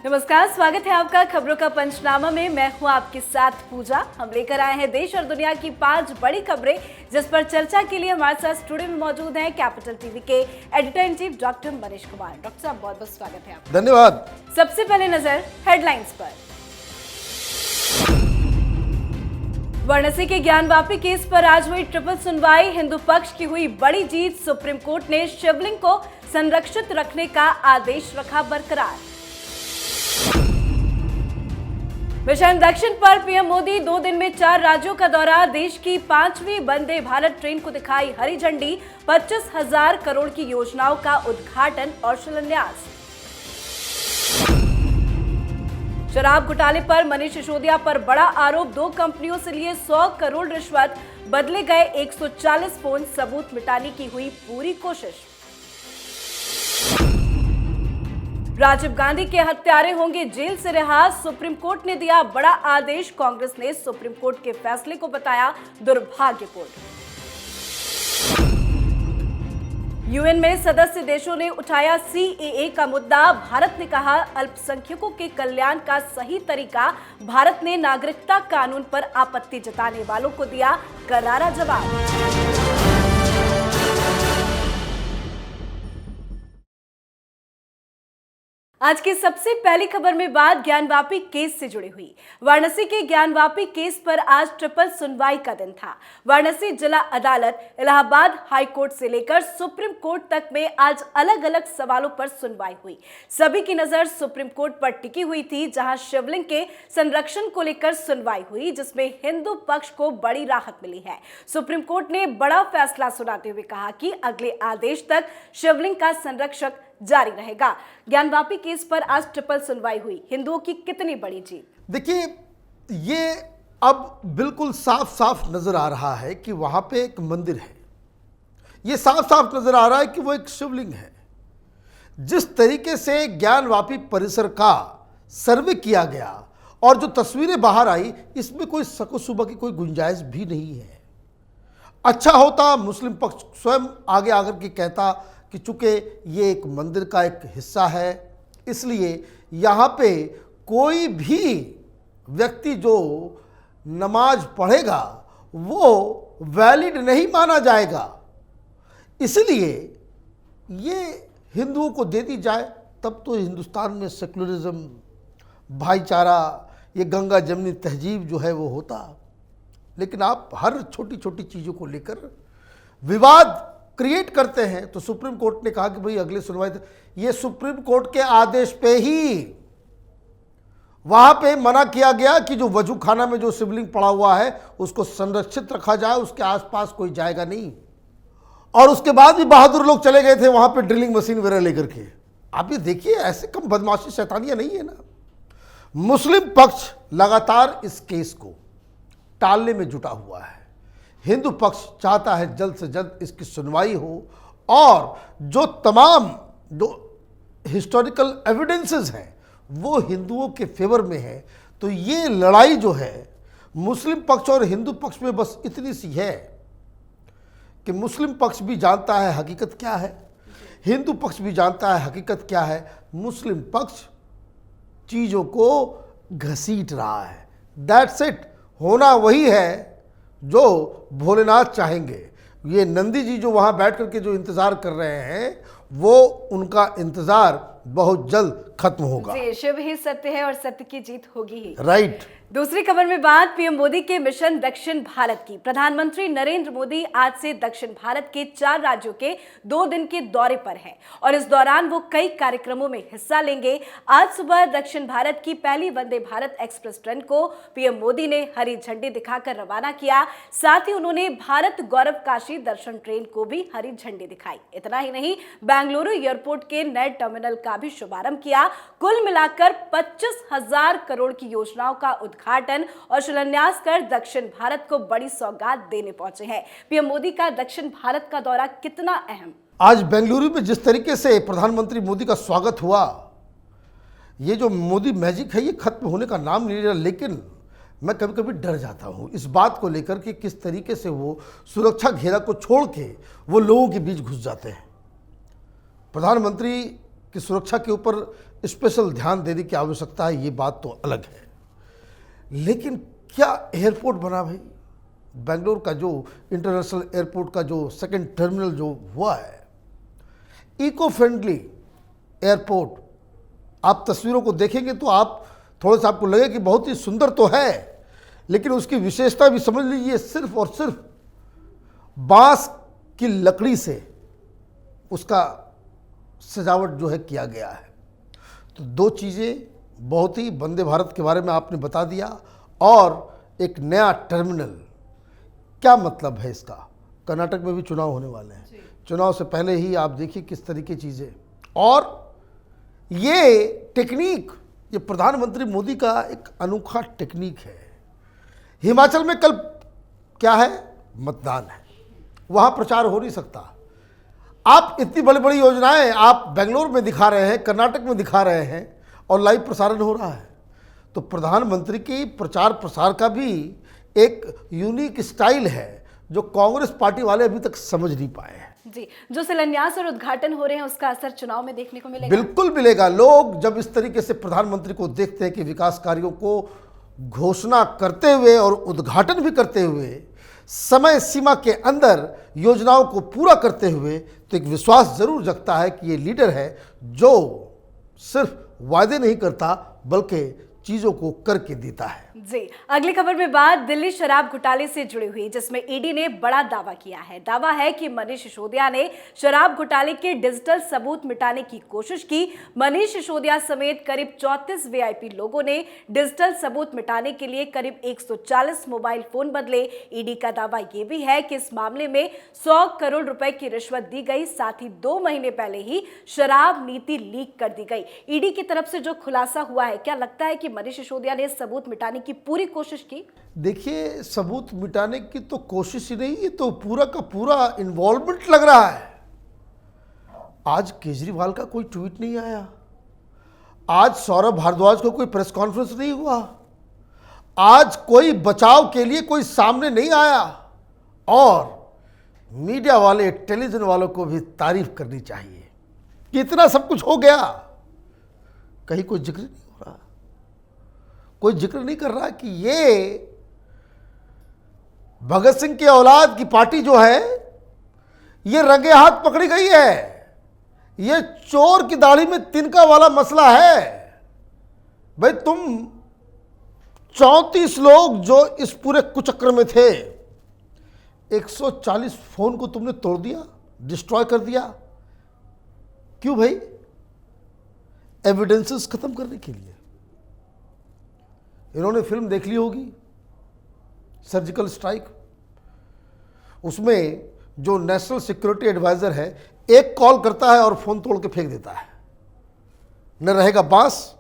नमस्कार, स्वागत है आपका खबरों का पंचनामा में। मैं हूं आपके साथ पूजा। हम लेकर आए हैं देश और दुनिया की 5 बड़ी खबरें, जिस पर चर्चा के लिए हमारे साथ स्टूडियो में मौजूद हैं कैपिटल टीवी के editor in chief doctor Manish Kumar. Doctor साहब, बहुत बहुत स्वागत है आपका। धन्यवाद। सबसे पहले नजर हेडलाइंस पर। वाराणसी के ज्ञानवापी केस पर आज हुई ट्रिपल सुनवाई। हिंदू पक्ष की हुई बड़ी जीत। सुप्रीम कोर्ट ने शिवलिंग को संरक्षित रखने का आदेश रखा बरकरार। मिशन दक्षिण पर पीएम मोदी 2 दिन में 4 राज्यों का दौरा। देश की 5वीं वंदे भारत ट्रेन को दिखाई हरी झंडी। 25,000 करोड़ की योजनाओं का उद्घाटन और शिलान्यास। शराब घोटाले पर मनीष सिसोदिया पर बड़ा आरोप। 2 कंपनियों से लिए 100 करोड़ रिश्वत। बदले गए 140 फोन। सबूत मिटाने की हुई पूरी कोशिश। राजीव गांधी के हत्यारे होंगे जेल से रिहा। सुप्रीम कोर्ट ने दिया बड़ा आदेश। कांग्रेस ने सुप्रीम कोर्ट के फैसले को बताया दुर्भाग्यपूर्ण। यूएन में सदस्य देशों ने उठाया सीएए का मुद्दा। भारत ने कहा अल्पसंख्यकों के कल्याण का सही तरीका। भारत ने नागरिकता कानून पर आपत्ति जताने वालों को दिया करारा जवाब। आज की सबसे पहली खबर में बात ज्ञानवापी केस से जुड़ी हुई। वाराणसी के ज्ञानवापी केस पर आज ट्रिपल सुनवाई का दिन था। वाराणसी जिला अदालत, इलाहाबाद हाई कोर्ट से लेकर सुप्रीम कोर्ट तक में आज अलग अलग सवालों पर सुनवाई हुई। सभी की नजर सुप्रीम कोर्ट पर टिकी हुई थी, जहां शिवलिंग के संरक्षण को लेकर सुनवाई हुई, जिसमें हिंदू पक्ष को बड़ी राहत मिली है। सुप्रीम कोर्ट ने बड़ा फैसला सुनाते हुए कहा कि अगले आदेश तक शिवलिंग का संरक्षक जारी रहेगा। ज्ञानवापी केस पर आज ट्रिपल सुनवाई हुई। हिंदुओं की कितनी बड़ी जीत। देखिए, ये अब बिल्कुल साफ साफ नजर आ रहा है कि वहां पे एक मंदिर है। ये साफ साफ नजर आ रहा है कि वो एक शिवलिंग है। जिस तरीके से ज्ञानवापी परिसर का सर्वे किया गया और जो तस्वीरें बाहर आई, इसमें कोई शक शुबा की कोई गुंजाइश भी नहीं है। अच्छा होता मुस्लिम पक्ष स्वयं आगे आकर के कहता कि चूंकि ये एक मंदिर का एक हिस्सा है, इसलिए यहाँ पे कोई भी व्यक्ति जो नमाज पढ़ेगा वो वैलिड नहीं माना जाएगा, इसलिए ये हिंदुओं को दे दी जाए। तब तो हिंदुस्तान में सेकुलरिज्म, भाईचारा, ये गंगा जमनी तहजीब जो है वो होता। लेकिन आप हर छोटी छोटी चीज़ों को लेकर विवाद क्रिएट करते हैं। तो सुप्रीम कोर्ट ने कहा कि भाई अगली सुनवाई, ये सुप्रीम कोर्ट के आदेश पे ही वहां पे मना किया गया कि जो वजू खाना में जो शिवलिंग पड़ा हुआ है उसको संरक्षित रखा जाए, उसके आसपास कोई जाएगा नहीं। और उसके बाद भी बहादुर लोग चले गए थे वहां पे ड्रिलिंग मशीन वगैरह लेकर के। आप ये देखिए, ऐसे कम बदमाशी शैतानियां नहीं है ना। मुस्लिम पक्ष लगातार इस केस को टालने में जुटा हुआ है। हिंदू पक्ष चाहता है जल्द से जल्द इसकी सुनवाई हो और जो तमाम जो हिस्टोरिकल एविडेंसेस हैं वो हिंदुओं के फेवर में है। तो ये लड़ाई जो है मुस्लिम पक्ष और हिंदू पक्ष में बस इतनी सी है कि मुस्लिम पक्ष भी जानता है हकीकत क्या है, हिंदू पक्ष भी जानता है हकीकत क्या है। मुस्लिम पक्ष चीज़ों को घसीट रहा है। That's it. होना वही है जो भोलेनाथ चाहेंगे। ये नंदी जी जो वहाँ बैठ करके जो इंतज़ार कर रहे हैं, वो उनका इंतज़ार बहुत जल्द खत्म होगा। जी, शिव ही सत्य है और सत्य की जीत होगी ही। राइट। दूसरी खबर में बात पीएम मोदी के मिशन दक्षिण भारत की। प्रधानमंत्री नरेंद्र मोदी आज से दक्षिण भारत के 4 राज्यों के 2 दिन के दौरे पर हैं और इस दौरान वो कई कार्यक्रमों में हिस्सा लेंगे। आज सुबह दक्षिण भारत की पहली वंदे भारत एक्सप्रेस ट्रेन को पीएम मोदी ने हरी झंडी दिखाकर रवाना किया। साथ ही उन्होंने भारत गौरव काशी दर्शन ट्रेन को भी हरी झंडी दिखाई। इतना ही नहीं, बेंगलुरु एयरपोर्ट के नए टर्मिनल का भी शुभारंभ किया। कुल मिलाकर 25,000 करोड़ की योजनाओं का उद्घाटन और शिलान्यास कर दक्षिण भारत को बड़ी सौगात देने पहुंचे हैं। पीएम मोदी का दक्षिण भारत का दौरा कितना अहम। आज बेंगलुरु में जिस तरीके से प्रधानमंत्री मोदी का स्वागत हुआ, ये जो मोदी मैजिक है ये खत्म होने का नाम नहीं ले रहा। लेकिन मैं कभी कभी डर जाता हूँ इस बात को लेकर कि किस तरीके से वो सुरक्षा घेरा को छोड़ के वो लोगों के बीच घुस जाते हैं। प्रधानमंत्री कि सुरक्षा के ऊपर स्पेशल ध्यान देने की आवश्यकता है, ये बात तो अलग है। लेकिन क्या एयरपोर्ट बना भाई, बेंगलोर का जो इंटरनेशनल एयरपोर्ट का जो सेकंड टर्मिनल जो हुआ है, इको फ्रेंडली एयरपोर्ट, आप तस्वीरों को देखेंगे तो आप थोड़ा सा आपको लगे कि बहुत ही सुंदर तो है, लेकिन उसकी विशेषता भी समझ लीजिए सिर्फ और सिर्फ बांस की लकड़ी से उसका सजावट जो है किया गया है। तो दो चीज़ें बहुत ही, वंदे भारत के बारे में आपने बता दिया और एक नया टर्मिनल, क्या मतलब है इसका। कर्नाटक में भी चुनाव होने वाले हैं, चुनाव से पहले ही आप देखिए किस तरीके चीज़ें, और ये टेक्निक, ये प्रधानमंत्री मोदी का एक अनोखा टेक्निक है। हिमाचल में कल क्या है, मतदान है, वहाँ प्रचार हो नहीं सकता। आप इतनी बड़ी बड़ी योजनाएं आप बेंगलोर में दिखा रहे हैं, कर्नाटक में दिखा रहे हैं और लाइव प्रसारण हो रहा है। तो प्रधानमंत्री की प्रचार प्रसार का भी एक यूनिक स्टाइल है जो कांग्रेस पार्टी वाले अभी तक समझ नहीं पाए हैं। जी, जो शिलान्यास और उद्घाटन हो रहे हैं उसका असर चुनाव में देखने को मिलेगा? बिल्कुल मिलेगा। लोग जब इस तरीके से प्रधानमंत्री को देखते हैं कि विकास कार्यों को घोषणा करते हुए और उद्घाटन भी करते हुए समय सीमा के अंदर योजनाओं को पूरा करते हुए, तो एक विश्वास जरूर जगता है कि ये लीडर है जो सिर्फ वादे नहीं करता बल्कि चीजों को करके देता है। जी, अगली खबर में बात दिल्ली शराब घोटाले से जुड़ी हुई, जिसमें ईडी ने बड़ा दावा किया है। दावा है कि मनीष सिसोदिया ने शराब घोटाले के डिजिटल सबूत मिटाने की कोशिश की। मनीष सिसोदिया समेत करीब 34 वीआईपी लोगों ने डिजिटल सबूत मिटाने के लिए करीब 140 मोबाइल फोन बदले। ईडी का दावा यह भी है कि इस मामले में 100 करोड़ रुपए की रिश्वत दी गई, साथ ही 2 महीने पहले ही शराब नीति लीक कर दी गई। ईडी की तरफ से जो खुलासा हुआ है, क्या लगता है कि मनीष सिसोदिया ने सबूत मिटाने की पूरी कोशिश की? देखिए, सबूत मिटाने की तो कोशिश ही नहीं, ये तो पूरा का पूरा इन्वॉल्वमेंट लग रहा है। आज केजरीवाल का कोई ट्वीट नहीं आया, आज सौरभ भारद्वाज को कोई प्रेस कॉन्फ्रेंस नहीं हुआ, आज कोई बचाव के लिए कोई सामने नहीं आया, और मीडिया वाले, टेलीविजन वालों को भी तारीफ करनी चाहिए कि इतना सब कुछ हो गया, कहीं कोई जिक्र नहीं हो रहा, कोई जिक्र नहीं कर रहा कि ये भगत सिंह के औलाद की पार्टी जो है ये रंगे हाथ पकड़ी गई है। ये चोर की दाढ़ी में तिनका वाला मसला है। भाई, तुम 34 लोग जो इस पूरे कुचक्र में थे, 140 फोन को तुमने तोड़ दिया, डिस्ट्रॉय कर दिया। क्यों भाई? एविडेंसेस खत्म करने के लिए। इन्होंने फिल्म देख ली होगी सर्जिकल स्ट्राइक, उसमें जो नेशनल सिक्योरिटी एडवाइजर है, एक कॉल करता है और फोन तोड़ के फेंक देता है, न रहेगा बांस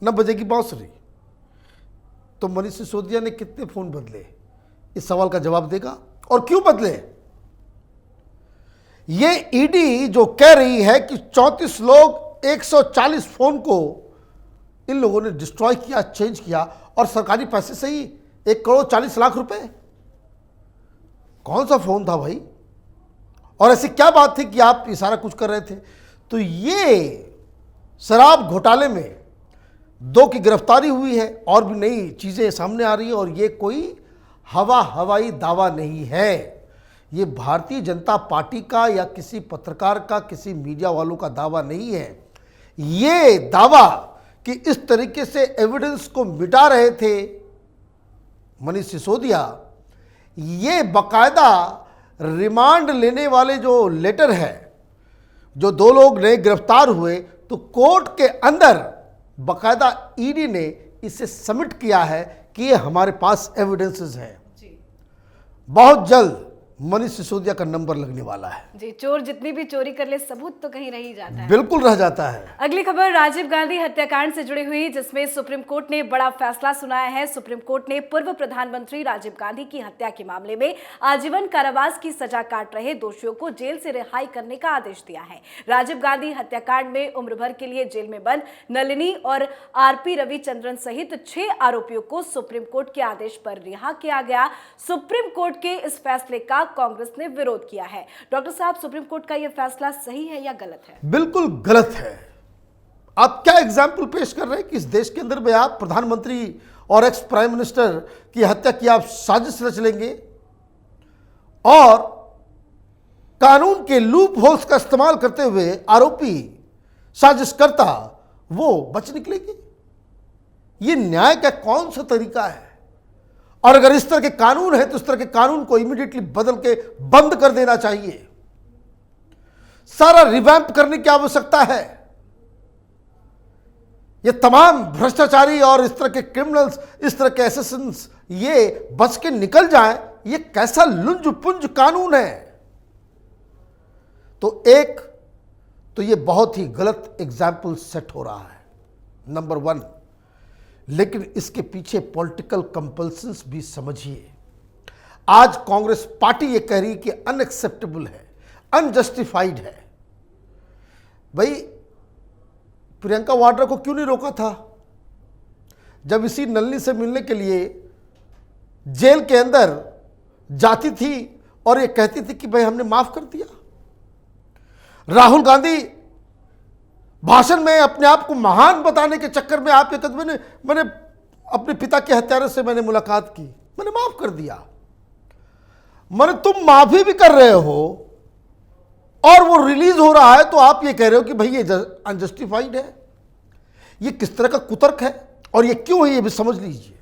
न बजेगी बांसुरी। तो मनीष सिसोदिया ने कितने फोन बदले, इस सवाल का जवाब देगा, और क्यों बदले। ये ईडी जो कह रही है कि 34 लोग 140 फोन को इन लोगों ने डिस्ट्रॉय किया, चेंज किया, और सरकारी पैसे से ही 1 करोड़ 40 लाख रुपए। कौन सा फोन था भाई? और ऐसी क्या बात थी कि आप ये सारा कुछ कर रहे थे? तो ये शराब घोटाले में 2 की गिरफ्तारी हुई है, और भी नई चीजें सामने आ रही है, और ये कोई हवाई दावा नहीं है। ये भारतीय जनता पार्टी का या किसी पत्रकार का, किसी मीडिया वालों का दावा नहीं है। ये दावा कि इस तरीके से एविडेंस को मिटा रहे थे मनीष सिसोदिया, ये बाकायदा रिमांड लेने वाले जो लेटर है, जो 2 लोग नए गिरफ्तार हुए, तो कोर्ट के अंदर बाकायदा ईडी ने इसे सबमिट किया है कि ये हमारे पास एविडेंसेस हैं। बहुत जल्द मनीष सिसोदिया का नंबर लगने वाला है। जी, चोर जितनी भी चोरी कर ले, सबूत तो कहीं रह ही जाता है। बिल्कुल रह जाता है। अगली खबर राजीव गांधी हत्याकांड से जुड़ी हुई, जिसमें सुप्रीम कोर्ट ने बड़ा फैसला सुनाया है। सुप्रीम कोर्ट ने पूर्व प्रधानमंत्री राजीव गांधी की हत्या के मामले में आजीवन कारावास की सजा काट रहे दोषियों को जेल से रिहाई करने का आदेश दिया है। राजीव गांधी हत्याकांड में उम्र भर के लिए जेल में बंद नलिनी और आरपी रविचंद्रन सहित 6 आरोपियों को सुप्रीम कोर्ट के आदेश पर रिहा किया गया। सुप्रीम कोर्ट के इस फैसले का कांग्रेस ने विरोध किया है। डॉक्टर साहब, सुप्रीम कोर्ट का यह फैसला सही है या गलत है? बिल्कुल गलत है। आप क्या एग्जाम्पल पेश कर रहे हैं कि इस देश के अंदर में आप प्रधानमंत्री और एक्स प्राइम मिनिस्टर की हत्या की आप साजिश रच लेंगे और कानून के लूप होल्स का इस्तेमाल करते हुए आरोपी साजिशकर्ता वो बच निकलेंगे? ये न्याय का कौन सा तरीका है? और अगर इस तरह के कानून है तो इस तरह के कानून को इमीडिएटली बदल के बंद कर देना चाहिए। सारा रिवैम्प करने की आवश्यकता है। ये तमाम भ्रष्टाचारी और इस तरह के क्रिमिनल्स, इस तरह के असैसिन्स ये बच के निकल जाएं, ये कैसा लुंज पुंज कानून है? तो ये बहुत ही गलत एग्जाम्पल सेट हो रहा है, नंबर 1। लेकिन इसके पीछे पॉलिटिकल कंपल्शंस भी समझिए। आज कांग्रेस पार्टी ये कह रही है कि अनएक्सेप्टेबल है, अनजस्टिफाइड है। भाई, प्रियंका वाड्रा को क्यों नहीं रोका था जब इसी नलिनी से मिलने के लिए जेल के अंदर जाती थी और ये कहती थी कि भाई हमने माफ कर दिया? राहुल गांधी भाषण में अपने आप को महान बताने के चक्कर में आप ये कहते मैंने अपने पिता के हत्यारे से मैंने मुलाकात की, मैंने माफ कर दिया। मैंने तुम माफी भी कर रहे हो और वो रिलीज हो रहा है तो आप ये कह रहे हो कि भाई ये अनजस्टिफाइड है। ये किस तरह का कुतर्क है और ये क्यों है ये भी समझ लीजिए।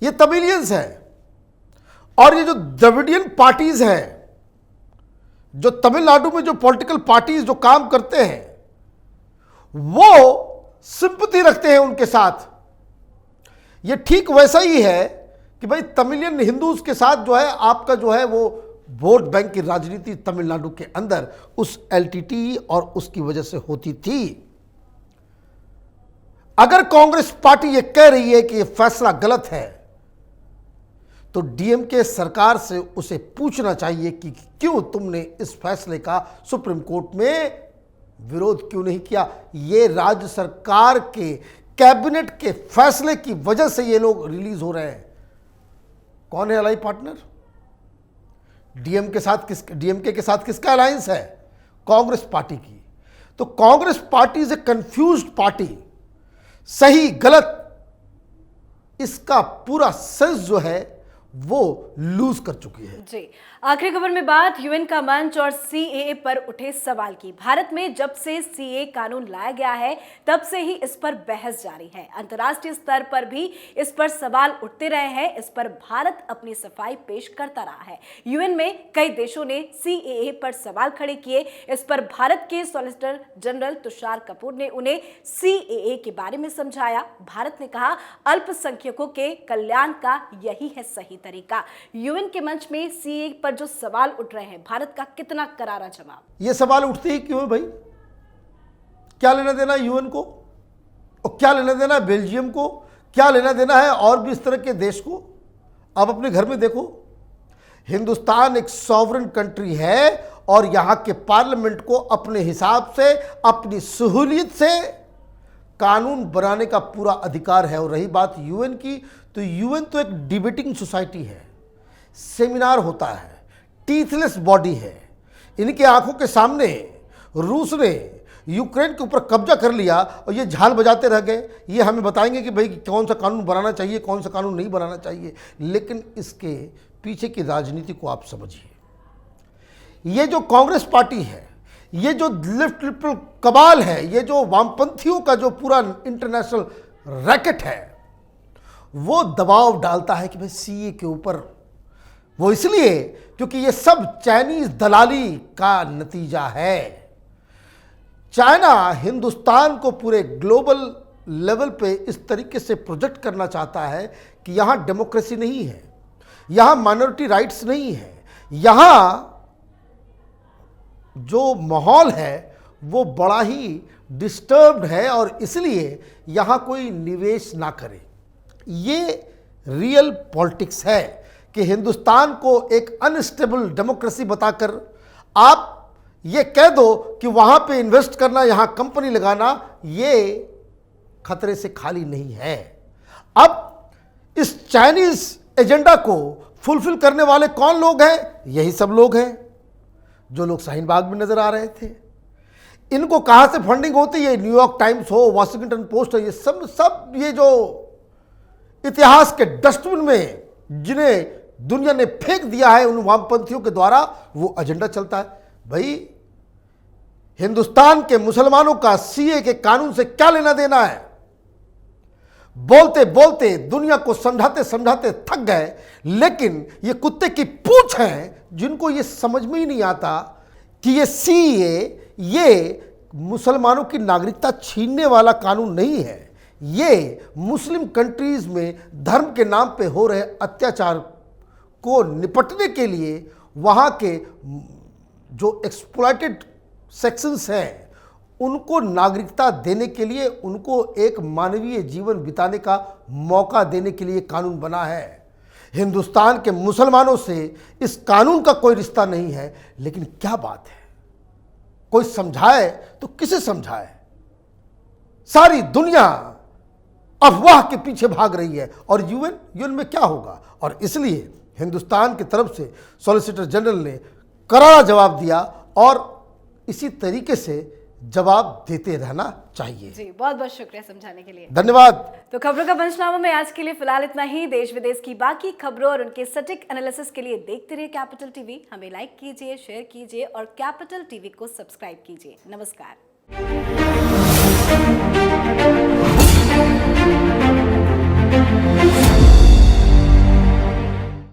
ये तमिलियंस है और ये जो द्रविडियन पार्टीज हैं, जो तमिलनाडु में जो पॉलिटिकल पार्टीज जो काम करते हैं, वो सिंपैथी रखते हैं उनके साथ। ये ठीक वैसा ही है कि भाई तमिलियन हिंदूज के साथ जो है आपका जो है वो वोट बैंक की राजनीति तमिलनाडु के अंदर उस एलटीटी और उसकी वजह से होती थी। अगर कांग्रेस पार्टी ये कह रही है कि ये फैसला गलत है तो डीएमके सरकार से उसे पूछना चाहिए कि क्यों तुमने इस फैसले का सुप्रीम कोर्ट में विरोध क्यों नहीं किया। ये राज्य सरकार के कैबिनेट के फैसले की वजह से ये लोग रिलीज हो रहे हैं। कौन है अलाई पार्टनर? डीएमके के साथ किसका अलायंस है? कांग्रेस पार्टी की। तो Congress party is a confused party. सही गलत इसका पूरा सेंस जो है वो लूज कर चुकी है। जी, आखिरी खबर में बात यूएन का मंच और सीएए पर उठे सवाल की। भारत में जब से सीएए कानून लाया गया है तब से ही इस पर बहस जारी है। अंतर्राष्ट्रीय स्तर पर भी इस पर सवाल उठते रहे हैं। इस पर भारत अपनी सफाई पेश करता रहा है। यूएन में कई देशों ने सीएए पर सवाल खड़े किए। इस पर भारत के सॉलिसिटर जनरल तुषार कपूर ने उन्हें सीएए के बारे में समझाया। भारत ने कहा अल्पसंख्यकों के कल्याण का यही है सही तरीका। यूएन के मंच में सीएए पर जो सवाल उठ रहे हैं, भारत का कितना करारा जवाब? ये सवाल उठते ही क्यों है भाई? क्या लेना देना यूएन को, और क्या लेना देना है बेल्जियम को, क्या लेना देना है और भी इस तरह के देश को? आप अपने घर में देखो, हिंदुस्तान एक सॉवरेन कंट्री है और यहां के पार्लियामेंट को अपने हिसाब से अपनी सहूलियत से कानून बनाने का पूरा अधिकार है। और रही बात यूएन की, तो यूएन तो एक डिबेटिंग सोसाइटी है, सेमिनार होता है, टीथलेस बॉडी है। इनके आंखों के सामने रूस ने यूक्रेन के ऊपर कब्जा कर लिया और ये झाल बजाते रह गए। ये हमें बताएंगे कि भाई कौन सा कानून बनाना चाहिए, कौन सा कानून नहीं बनाना चाहिए। लेकिन इसके पीछे की राजनीति को आप समझिए। ये जो कांग्रेस पार्टी है, ये जो लेफ्ट लिबरल कबाल है, ये जो वामपंथियों का जो पूरा इंटरनेशनल रैकेट है, वो दबाव डालता है कि भाई सीए के ऊपर। वो इसलिए क्योंकि ये सब चाइनीज दलाली का नतीजा है। चाइना हिंदुस्तान को पूरे ग्लोबल लेवल पे इस तरीके से प्रोजेक्ट करना चाहता है कि यहां डेमोक्रेसी नहीं है, यहां माइनॉरिटी राइट्स नहीं है, यहां जो माहौल है वो बड़ा ही डिस्टर्ब्ड है और इसलिए यहां कोई निवेश ना करे। ये रियल पॉलिटिक्स है कि हिंदुस्तान को एक अनस्टेबल डेमोक्रेसी बताकर आप ये कह दो कि वहां पे इन्वेस्ट करना, यहां कंपनी लगाना, ये खतरे से खाली नहीं है। अब इस चाइनीज एजेंडा को फुलफिल करने वाले कौन लोग हैं? यही सब लोग हैं जो लोग शाहीन बाग में नजर आ रहे थे। इनको कहाँ से फंडिंग होती है? न्यूयॉर्क टाइम्स हो, वॉशिंगटन पोस्ट हो, ये सब ये जो इतिहास के डस्टबिन में जिन्हें दुनिया ने फेंक दिया है, उन वामपंथियों के द्वारा वो एजेंडा चलता है। भाई हिंदुस्तान के मुसलमानों का सीए के कानून से क्या लेना देना है? बोलते बोलते दुनिया को समझाते समझाते थक गए, लेकिन ये कुत्ते की पूंछ हैं जिनको ये समझ में ही नहीं आता कि ये सीए ये मुसलमानों की नागरिकता छीनने वाला कानून नहीं है। ये मुस्लिम कंट्रीज में धर्म के नाम पे हो रहे अत्याचार को निपटने के लिए वहाँ के जो एक्सप्लॉइटेड सेक्शंस हैं उनको नागरिकता देने के लिए, उनको एक मानवीय जीवन बिताने का मौका देने के लिए कानून बना है। हिंदुस्तान के मुसलमानों से इस कानून का कोई रिश्ता नहीं है। लेकिन क्या बात है, कोई समझाए तो किसे समझाए? सारी दुनिया अफवाह के पीछे भाग रही है और यूएन में क्या होगा? और इसलिए हिंदुस्तान की तरफ से सॉलिसिटर जनरल ने करारा जवाब दिया और इसी तरीके से जवाब देते रहना चाहिए। जी, बहुत बहुत शुक्रिया समझाने के लिए। धन्यवाद। तो खबरों का पंचनामा में आज के लिए फिलहाल इतना ही। देश विदेश की बाकी खबरों और उनके सटीक एनालिसिस के लिए देखते रहिए कैपिटल टीवी। हमें लाइक कीजिए, शेयर कीजिए और कैपिटल टीवी को सब्सक्राइब कीजिए। नमस्कार।